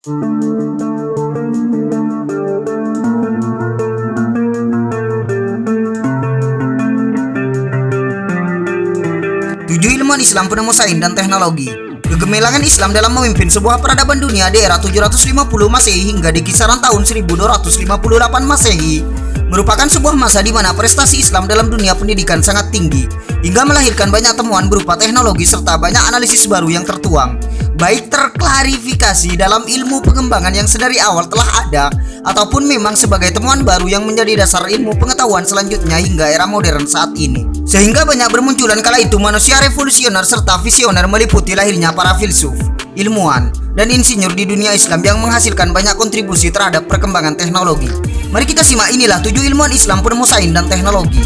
Tujuh ilmuwan Islam penemu sains dan teknologi. Kegemilangan Islam dalam memimpin sebuah peradaban dunia di era 750 Masehi hingga di kisaran tahun 1258 Masehi merupakan sebuah masa di mana prestasi Islam dalam dunia pendidikan sangat tinggi hingga melahirkan banyak temuan berupa teknologi serta banyak analisis baru yang tertuang, baik terklarifikasi dalam ilmu pengembangan yang sedari awal telah ada ataupun memang sebagai temuan baru yang menjadi dasar ilmu pengetahuan selanjutnya hingga era modern saat ini. Sehingga banyak bermunculan kala itu manusia revolusioner serta visioner meliputi lahirnya para filsuf, ilmuwan, dan insinyur di dunia Islam yang menghasilkan banyak kontribusi terhadap perkembangan teknologi. Mari kita simak inilah 7 ilmuwan Islam penemu sains dan teknologi.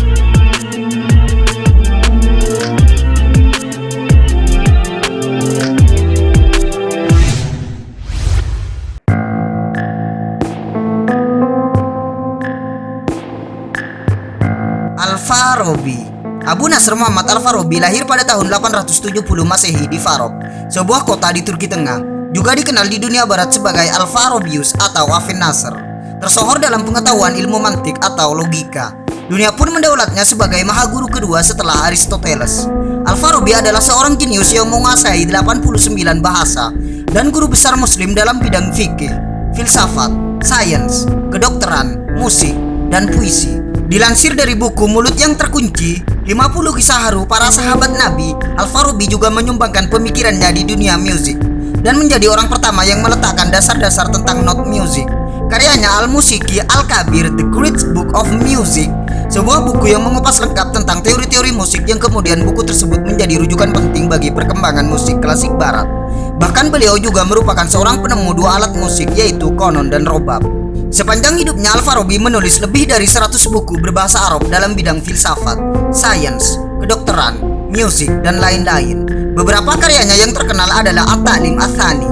Al-Farabi. Abu Nasr Muhammad Al-Farabi lahir pada tahun 870 Masehi di Farab, sebuah kota di Turki Tengah. Juga dikenal di dunia barat sebagai Al-Farabius atau Aven-Nasr. Tersohor dalam pengetahuan ilmu mantik atau logika. Dunia pun mendaulatnya sebagai mahaguru kedua setelah Aristoteles. Al-Farabi adalah seorang jenius yang menguasai 89 bahasa dan guru besar muslim dalam bidang fikih, filsafat, sains, kedokteran, musik, dan puisi. Dilansir dari buku Mulut yang Terkunci, 50 kisah haru para sahabat Nabi, Al-Farabi juga menyumbangkan pemikirannya di dunia musik dan menjadi orang pertama yang meletakkan dasar-dasar tentang not music. Karyanya Al-Musiki Al-Kabir, The Great Book of Music, sebuah buku yang mengupas lengkap tentang teori-teori musik yang kemudian buku tersebut menjadi rujukan penting bagi perkembangan musik klasik barat. Bahkan beliau juga merupakan seorang penemu dua alat musik yaitu konon dan robab. Sepanjang hidupnya Al-Farabi menulis lebih dari 100 buku berbahasa Arab dalam bidang filsafat, sains, kedokteran, musik, dan lain-lain. Beberapa karyanya yang terkenal adalah At-Ta'lim Ats-Tsani,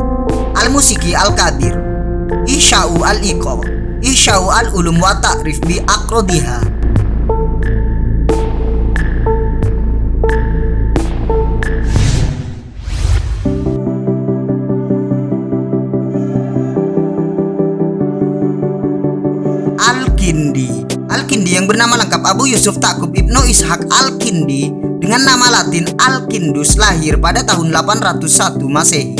Al-Musiki Al-Kabir, Isya'u Al-Iqal, Isya'u Al-Ulum wa Ta'rif bi Aqrodiha. Al-Kindi yang bernama lengkap Abu Yusuf Taqub Ibnu Ishaq Al-Kindi dengan nama latin Al-Kindus lahir pada tahun 801 Masehi.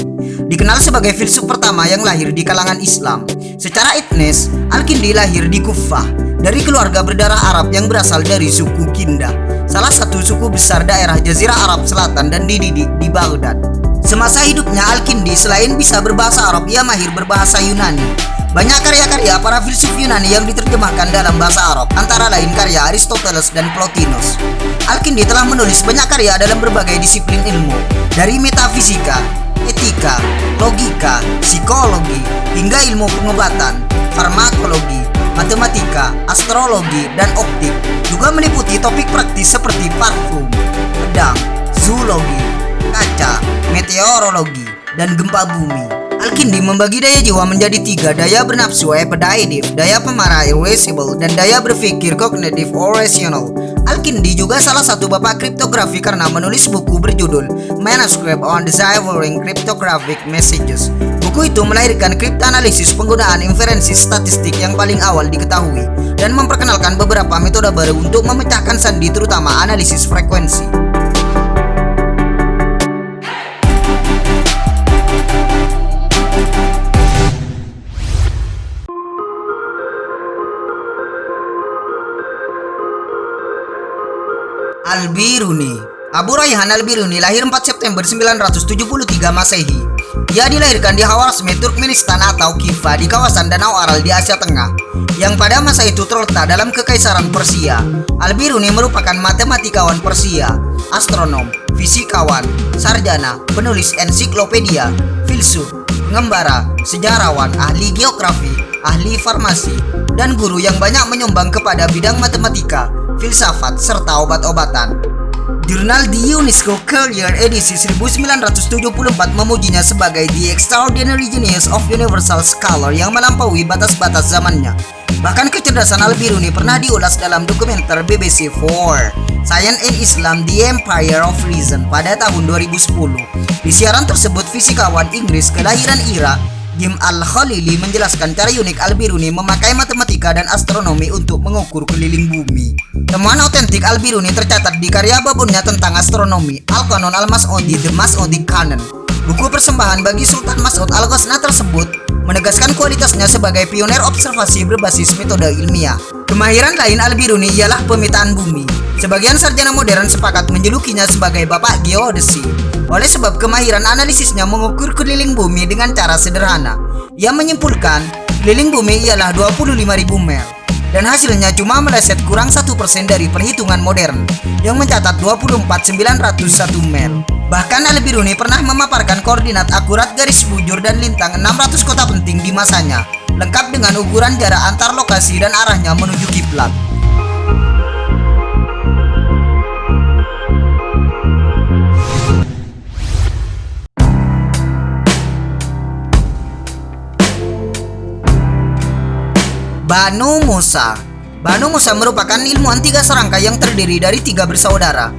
Dikenal sebagai filsuf pertama yang lahir di kalangan Islam. Secara etnis, Al-Kindi lahir di Kufah dari keluarga berdarah Arab yang berasal dari suku Kindah, salah satu suku besar daerah Jazirah Arab Selatan dan dididik di Baghdad. Semasa hidupnya Al-Kindi selain bisa berbahasa Arab, ia mahir berbahasa Yunani. Banyak karya-karya para filsuf Yunani yang diterjemahkan dalam bahasa Arab, antara lain karya Aristoteles dan Plotinus. Al-Kindi telah menulis banyak karya dalam berbagai disiplin ilmu, dari metafisika, etika, logika, psikologi, hingga ilmu pengobatan, farmakologi, matematika, astrologi, dan optik. Juga meliputi topik praktis seperti parfum, pedang, zoologi, kaca, meteorologi, dan gempa bumi. Al-Kindi membagi daya jiwa menjadi 3, daya bernafsu appetitive, daya pemarah irascible, dan daya berpikir cognitive or rational. Al-Kindi juga salah satu bapak kriptografi karena menulis buku berjudul Manuscript on Deciphering Cryptographic Messages. Buku itu melahirkan kriptoanalisis penggunaan inferensi statistik yang paling awal diketahui dan memperkenalkan beberapa metode baru untuk memecahkan sandi, terutama analisis frekuensi. Al-Biruni. Abu Rayhan Al-Biruni lahir 4 September 973 Masehi. Ia dilahirkan di Khwarezm, Turkmenistan atau Khiva di kawasan Danau Aral di Asia Tengah, yang pada masa itu terletak dalam Kekaisaran Persia. Al-Biruni merupakan matematikawan Persia, astronom, fisikawan, sarjana, penulis ensiklopedia, filsuf, pengembara, sejarawan, ahli geografi, ahli farmasi, dan guru yang banyak menyumbang kepada bidang matematika, filsafat, serta obat-obatan. Jurnal The UNESCO Career edisi 1974 memujinya sebagai The Extraordinary Genius of Universal Scholar yang melampaui batas-batas zamannya. Bahkan kecerdasan Al-Biruni pernah diulas dalam dokumenter BBC 4 Science and Islam The Empire of Reason pada tahun 2010. Di siaran tersebut, fisikawan Inggris kelahiran Irak Jim Al-Khalili menjelaskan cara unik Al-Biruni memakai matematika dan astronomi untuk mengukur keliling bumi. Temuan otentik Al-Biruni tercatat di karya babonnya tentang astronomi, Al-Qanon Al-Mas'udi, The Mas'udi Canon. Buku persembahan bagi Sultan Mas'ud Al-Ghasna tersebut menegaskan kualitasnya sebagai pionir observasi berbasis metode ilmiah. Kemahiran lain Al-Biruni ialah pemetaan bumi. Sebagian sarjana modern sepakat menjulukinya sebagai bapak geodesi. Oleh sebab kemahiran analisisnya mengukur keliling bumi dengan cara sederhana. Ia menyimpulkan keliling bumi ialah 25.000 mil. Dan hasilnya cuma meleset kurang 1% dari perhitungan modern yang mencatat 24.901 mil. Bahkan Al-Biruni pernah memaparkan koordinat akurat garis bujur dan lintang 600 kota penting di masanya, lengkap dengan ukuran jarak antar lokasi dan arahnya menuju kiblat. Banu Musa. Banu Musa merupakan ilmuwan tiga serangkai yang terdiri dari tiga bersaudara.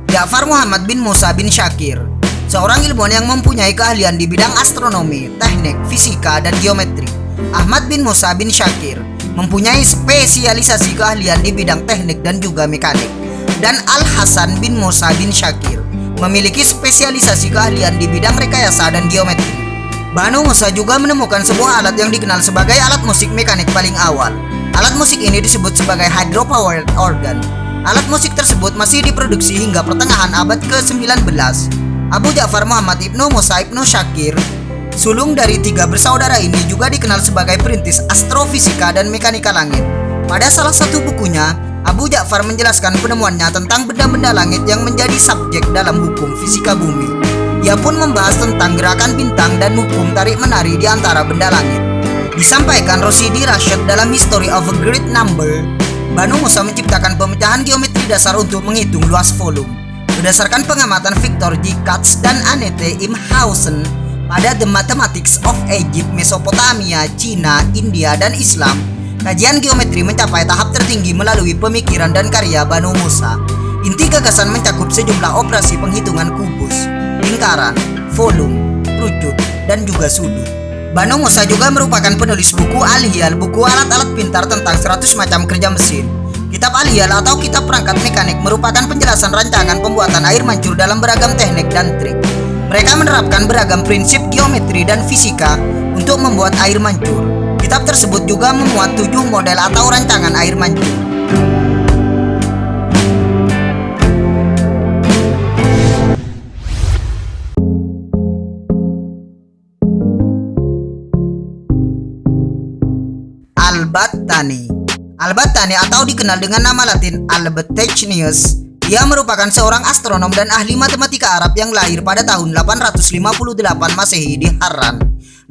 Ja'far Muhammad bin Musa bin Syakir, seorang ilmuwan yang mempunyai keahlian di bidang astronomi, teknik, fisika, dan geometri. Ahmad bin Musa bin Syakir mempunyai spesialisasi keahlian di bidang teknik dan juga mekanik. Dan Al-Hasan bin Musa bin Syakir memiliki spesialisasi keahlian di bidang rekayasa dan geometri. Banu Musa juga menemukan sebuah alat yang dikenal sebagai alat musik mekanik paling awal. Alat musik ini disebut sebagai hydro-powered organ. Alat musik tersebut masih diproduksi hingga pertengahan abad ke-19. Abu Ja'far Muhammad Ibnu Musa Ibnu Syakir, sulung dari tiga bersaudara ini, juga dikenal sebagai perintis astrofisika dan mekanika langit. Pada salah satu bukunya, Abu Ja'far menjelaskan penemuannya tentang benda-benda langit yang menjadi subjek dalam hukum fisika bumi. Ia pun membahas tentang gerakan bintang dan hukum tarik-menarik di antara benda langit. Disampaikan Rosidi Rashad dalam History of a Great Number, Banu Musa menciptakan pemecahan geometri dasar untuk menghitung luas volume. Berdasarkan pengamatan Victor G. Katz dan Annette Imhausen pada The Mathematics of Egypt, Mesopotamia, Cina, India, dan Islam, kajian geometri mencapai tahap tertinggi melalui pemikiran dan karya Banu Musa. Inti gagasan mencakup sejumlah operasi penghitungan kubus, lingkaran, volume, kerucut, dan juga sudut. Banu Musa juga merupakan penulis buku Al-Hiyal, buku alat-alat pintar tentang 100 macam kerja mesin. Kitab Al-Hiyal atau kitab perangkat mekanik merupakan penjelasan rancangan pembuatan air mancur dalam beragam teknik dan trik. Mereka menerapkan beragam prinsip geometri dan fisika untuk membuat air mancur. Kitab tersebut juga memuat 7 model atau rancangan air mancur. Al-Battani. Al-Battani atau dikenal dengan nama latin Albattanius. Ia merupakan seorang astronom dan ahli matematika Arab yang lahir pada tahun 858 Masehi di Harran,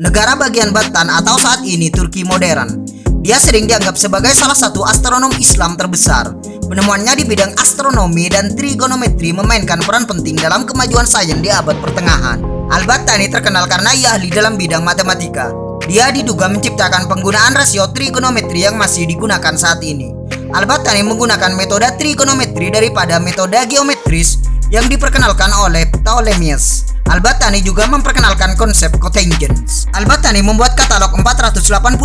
negara bagian Battan atau saat ini Turki modern. Dia sering dianggap sebagai salah satu astronom Islam terbesar. Penemuannya di bidang astronomi dan trigonometri memainkan peran penting dalam kemajuan sains di abad pertengahan. Al-Battani terkenal karena ia ahli dalam bidang matematika. Dia diduga menciptakan penggunaan rasio trigonometri yang masih digunakan saat ini. Al-Battani menggunakan metode trigonometri daripada metode geometris yang diperkenalkan oleh Ptolemies. Al-Battani juga memperkenalkan konsep cotangents. Al-Battani membuat katalog 489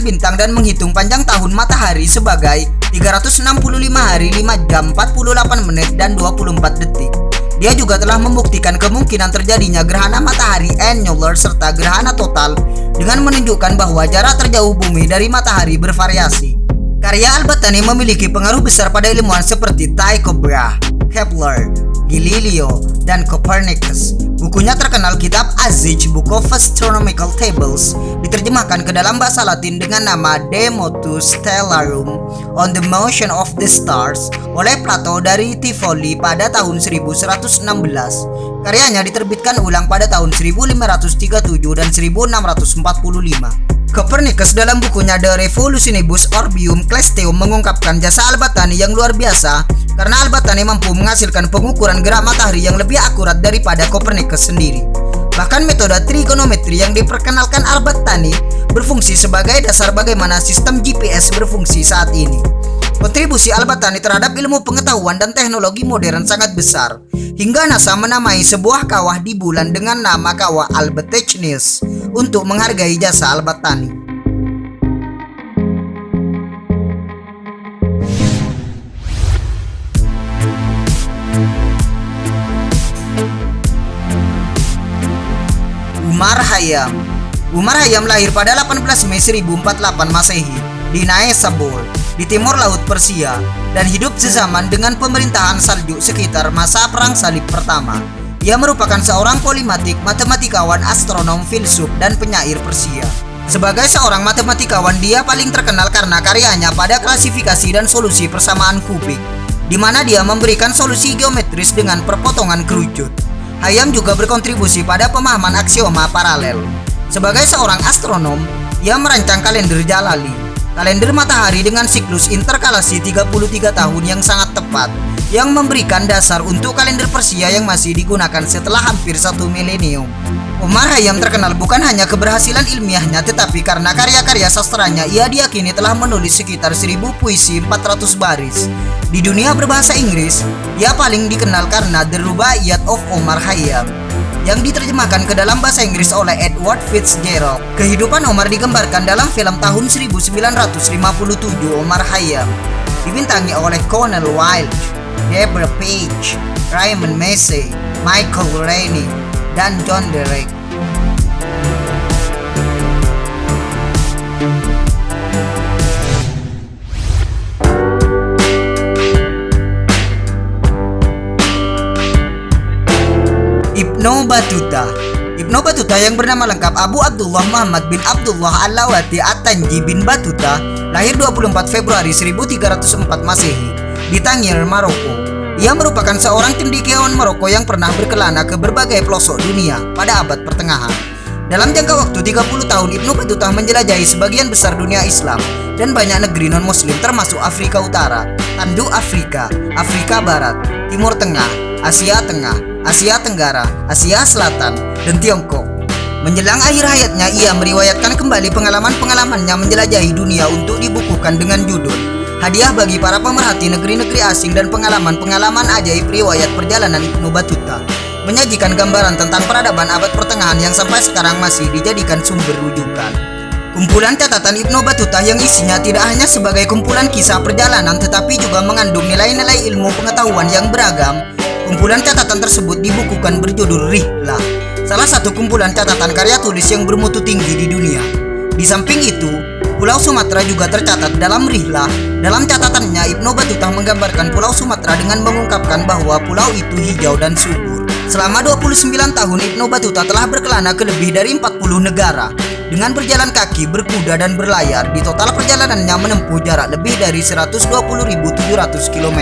bintang dan menghitung panjang tahun matahari sebagai 365 hari, 5 jam, 48 menit, dan 24 detik. Dia juga telah membuktikan kemungkinan terjadinya gerhana matahari annular serta gerhana total dengan menunjukkan bahwa jarak terjauh bumi dari matahari bervariasi. Karya Al-Battani memiliki pengaruh besar pada ilmuwan seperti Tycho Brahe, Kepler, Galileo, dan Copernicus. Bukunya terkenal kitab Az-Zij, Book of Astronomical Tables, diterjemahkan ke dalam bahasa Latin dengan nama De Motu Stellarum on the Motion of the Stars oleh Plato dari Tivoli pada tahun 1116. Karyanya diterbitkan ulang pada tahun 1537 dan 1645. Copernicus dalam bukunya De Revolutionibus Orbium Caelesteum mengungkapkan jasa Al-Battani yang luar biasa karena Al-Battani mampu menghasilkan pengukuran gerak matahari yang lebih akurat daripada Copernicus sendiri. Bahkan metode trigonometri yang diperkenalkan Al-Battani berfungsi sebagai dasar bagaimana sistem GPS berfungsi saat ini. Kontribusi Al-Battani terhadap ilmu pengetahuan dan teknologi modern sangat besar, hingga NASA menamai sebuah kawah di bulan dengan nama kawah Albattanius. untuk menghargai jasa Al-Battani. Umar Khayyam lahir pada 18 Mei 1048 Masehi di Naisabur, di timur laut Persia, dan hidup sezaman dengan pemerintahan Saljuk sekitar masa Perang Salib Pertama. Ia merupakan seorang polimatik, matematikawan, astronom, filsuf, dan penyair Persia. Sebagai seorang matematikawan, dia paling terkenal karena karyanya pada klasifikasi dan solusi persamaan kubik, di mana dia memberikan solusi geometris dengan perpotongan kerucut. Khayyam juga berkontribusi pada pemahaman aksioma paralel. Sebagai seorang astronom, ia merancang kalender Jalali, kalender matahari dengan siklus interkalasi 33 tahun yang sangat tepat, yang memberikan dasar untuk kalender Persia yang masih digunakan setelah hampir 1 milenium. Umar Khayyam terkenal bukan hanya keberhasilan ilmiahnya, tetapi karena karya-karya sastranya. Ia diyakini telah menulis sekitar 1000 puisi 400 baris. Di dunia berbahasa Inggris, ia paling dikenal karena The Rubaiyat of Omar Khayyam, yang diterjemahkan ke dalam bahasa Inggris oleh Edward Fitzgerald. Kehidupan Omar digambarkan dalam film tahun 1957 Omar Khayyam, dibintangi oleh Connell Wilde, Deborah Page, Raymond Massey, Michael Rennie, dan John Derek. Ibnu Battuta yang bernama lengkap Abu Abdullah Muhammad bin Abdullah Alawati At-Tanji bin Battuta lahir 24 Februari 1304 Masehi di Tangier, Maroko. Ia merupakan seorang cendekiawan Maroko yang pernah berkelana ke berbagai pelosok dunia pada abad pertengahan. Dalam jangka waktu 30 tahun, Ibnu Battuta menjelajahi sebagian besar dunia Islam dan banyak negeri non-muslim termasuk Afrika Utara, Tanduk Afrika, Afrika Barat, Timur Tengah, Asia Tengah, Asia Tenggara, Asia Selatan, dan Tiongkok. Menjelang akhir hayatnya, ia meriwayatkan kembali pengalaman-pengalamannya menjelajahi dunia untuk dibukukan dengan judul Hadiah bagi para pemerhati negeri-negeri asing dan pengalaman-pengalaman ajaib riwayat perjalanan Ibnu Battuta, menyajikan gambaran tentang peradaban abad pertengahan yang sampai sekarang masih dijadikan sumber rujukan. Kumpulan catatan Ibnu Battuta yang isinya tidak hanya sebagai kumpulan kisah perjalanan tetapi juga mengandung nilai-nilai ilmu pengetahuan yang beragam. Kumpulan catatan tersebut dibukukan berjudul Rihlah, salah satu kumpulan catatan karya tulis yang bermutu tinggi di dunia. Di samping itu, Pulau Sumatera juga tercatat dalam Rihlah. Dalam catatannya, Ibnu Battuta menggambarkan Pulau Sumatera dengan mengungkapkan bahwa pulau itu hijau dan subur. Selama 29 tahun, Ibnu Battuta telah berkelana ke lebih dari 40 negara. Dengan berjalan kaki, berkuda, dan berlayar, di total perjalanannya menempuh jarak lebih dari 120.700 km.